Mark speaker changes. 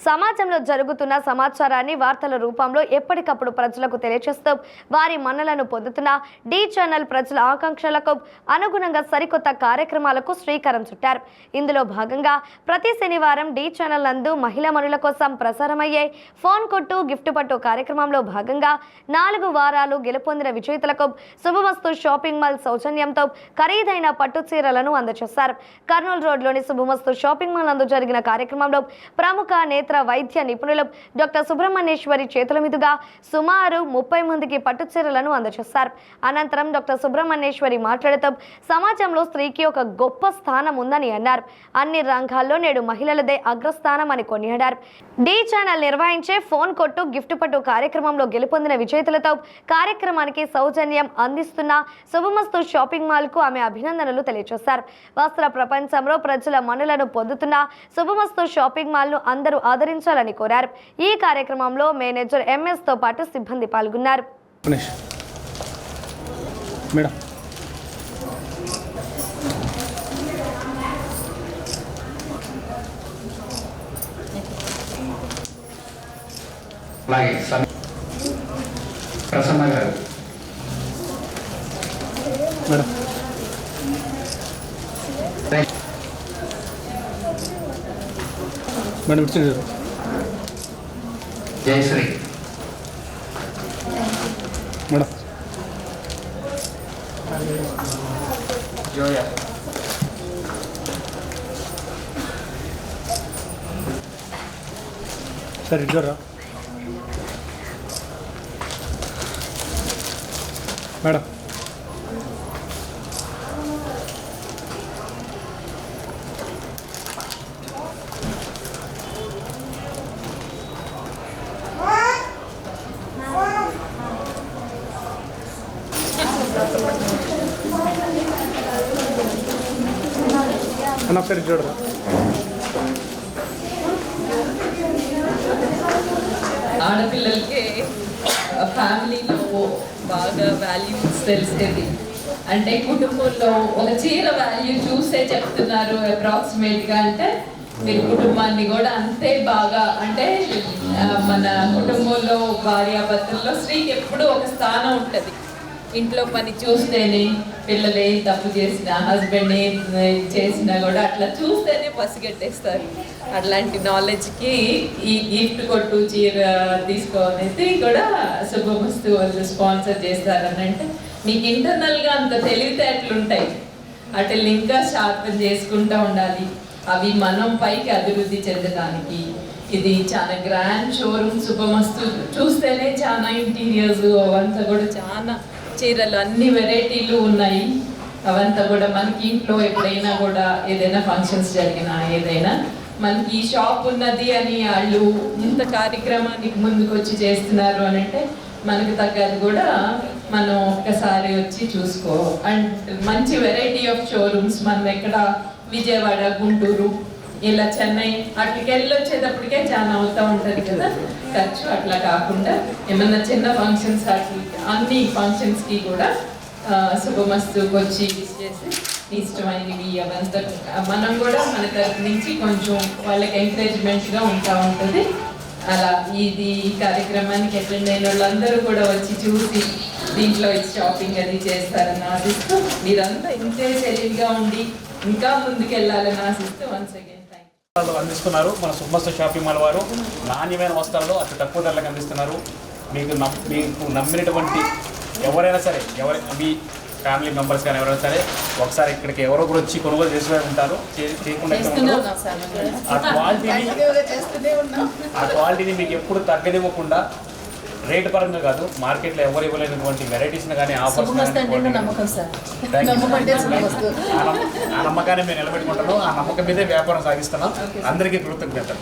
Speaker 1: సమాజంలో జరుగుతున్న సమాచారాన్ని వార్తల రూపంలో ఎప్పటికప్పుడు ప్రజలకు తెలియజేస్తూ వారి మన్నలను పొందుతున్న డి ఛానల్ ప్రజల ఆకాంక్షలకు అనుగుణంగా సరికొత్త కార్యక్రమాలకు శ్రీకారం చుట్టారు. ఇందులో భాగంగా ప్రతి శనివారం డి ఛానల్ నందు మహిళా మనుల కోసం ప్రసారమయ్యే ఫోన్ కొట్టు గిఫ్ట్ పట్టు కార్యక్రమంలో భాగంగా 4 వారాలు గెలుపొందిన విజేతలకు శుభమస్తు షాపింగ్ మాల్ సౌజన్యంతో ఖరీదైన పట్టు చీరలను అందజేశారు. కర్నూలు రోడ్లోని శుభమస్తు షాపింగ్ మాల్ నందు జరిగిన కార్యక్రమంలో ప్రముఖ నేత్ర వైద్య నిపుణులు డాక్టర్ సుబ్రహ్మణ్యేశ్వరి చేతుల మీదుగా సుమారు 30 మందికి పట్టు చీరలను అందజేశారు. అనంతరం డాక్టర్ సుబ్రహ్మణ్యేశ్వరి మాట్లాడుతూ సమాజంలో స్త్రీకి ఒక గొప్ప స్థానం ఉందని అన్నారు. అన్ని రంగాల్లో నేడు మహిళలదే అగ్రస్థానం అని కొనియాడారు. డి ఛానల్ నిర్వహించే ఫోన్ కొట్టు గిఫ్ట్ పట్టు కార్యక్రమంలో గెలుపొందిన విజేతలతో కార్యక్రమానికి సౌజన్యం అందిస్తున్న శుభమస్తు షాపింగ్ మాల్ కు ఆమె అభినందనలు తెలియజేశారు. వస్త్ర ప్రపంచంలో ప్రజల మనులను పొందుతున్న శుభమస్తు షాపింగ్ మాల్ ను అందరూ ఆదరించాలని కోరారు. ఈ కార్యక్రమంలో మేనేజర్ ఎంఎస్ తో పాటు సిబ్బంది పాల్గొన్నారు.
Speaker 2: ప్రసన్న గారు
Speaker 3: madam
Speaker 2: Jayashree
Speaker 3: madam
Speaker 2: Zoya
Speaker 3: sir ఇద్దరా మేడం ఒకసారి చూడరా
Speaker 4: ఆడపిల్లలకి ఫ్యామిలీలో బాగా వాల్యూస్ తెలిసేది అంటే కుటుంబంలో ఒక చీర వాల్యూ చూసే చెప్తున్నారు అప్రాక్సిమేట్గా అంటే మీరు కుటుంబాన్ని కూడా అంతే బాగా అంటే మన కుటుంబంలో భార్యాభర్తల్లో స్త్రీకి ఎప్పుడూ ఒక స్థానం ఉంటుంది. ఇంట్లో పని చూస్తేనే పిల్లలు ఏం తప్పు చేసినా హస్బెండ్ ఏం చేసినా కూడా అట్లా చూస్తేనే పసిగట్టేస్తారు. అట్లాంటి నాలెడ్జ్కి ఈ గిఫ్ట్ కొట్టు చీర తీసుకోనేది కూడా శుభమస్తు వాళ్ళు స్పాన్సర్ చేస్తారని అంటే మీకు ఇంటర్నల్గా అంత తెలివితేటలు ఉంటాయి. వాటిని ఇంకా షార్పన్ చేసుకుంటూ ఉండాలి. అవి మనం పైకి అభివృద్ధి చెందడానికి ఇది చాలా గ్రాండ్ షోరూమ్ శుభమస్తు చూస్తేనే చాలా ఇంటీరియర్స్ అవంతా కూడా చాలా చీరలు అన్ని వెరైటీలు ఉన్నాయి. అవంతా కూడా మనకి ఇంట్లో ఎప్పుడైనా కూడా ఏదైనా ఫంక్షన్స్ జరిగినా ఏదైనా మనకి ఈ షాప్ ఉన్నది అని వాళ్ళు ఇంత కార్యక్రమానికి ముందుకు వచ్చి చేస్తున్నారు అని అంటే మనకు తగ్గది కూడా మనం ఒక్కసారి వచ్చి చూసుకో. అండ్ మంచి వెరైటీ ఆఫ్ షోరూమ్స్ మనం ఎక్కడ విజయవాడ గుంటూరు ఇలా చెన్నై అట్లకి వెళ్ళొచ్చేటప్పటికే చాలా అవుతూ ఉంటుంది కదా ఖర్చు. అట్లా కాకుండా ఏమన్నా చిన్న ఫంక్షన్స్ అన్ని ఫంక్షన్స్కి కూడా శుభమస్తుకు వచ్చి చేసి ఇష్టమైనవి అవంతా మనం కూడా మన తరఫు నుంచి కొంచెం వాళ్ళకి ఎంకరేజ్మెంట్గా ఉంటుంది. అలా ఈ కార్యక్రమానికి అటెండ్ అయిన వాళ్ళందరూ కూడా వచ్చి చూసి దీంట్లో షాపింగ్ అది చేస్తారని ఆశిస్తూ మీరంతా ఇంతే తెలివిగా ఉండి ఇంకా ముందుకెళ్ళాలని ఆశిస్తూ వన్స్ అగైన్
Speaker 3: అందిస్తున్నారు. మన శుభమస్తు షాపింగ్ మాల్ వారు నాణ్యమైన వస్త్రాలు అతి తక్కువ ధరలకు అందిస్తున్నారు. మీకు నమ్మినటువంటి ఎవరైనా సరే మీ ఫ్యామిలీ మెంబర్స్ కానీ ఎవరైనా సరే ఒకసారి ఇక్కడికి ఎవరో కూడా వచ్చి కొనుగోలు చేసే ఉంటారు. చేయకుండా ఆ క్వాలిటీని మీకు ఎప్పుడు తగ్గనివ్వకుండా రేటు పరంగా కాదు మార్కెట్లో ఎవరు ఇవ్వలేనటువంటి వెరైటీస్ని కానీ ఆఫర్స్ ఆ నమ్మకాన్ని మేము నిలబెట్టుకుంటాము. ఆ నమ్మకం మీదే వ్యాపారం సాగిస్తున్నాం. అందరికీ కృతజ్ఞతలు.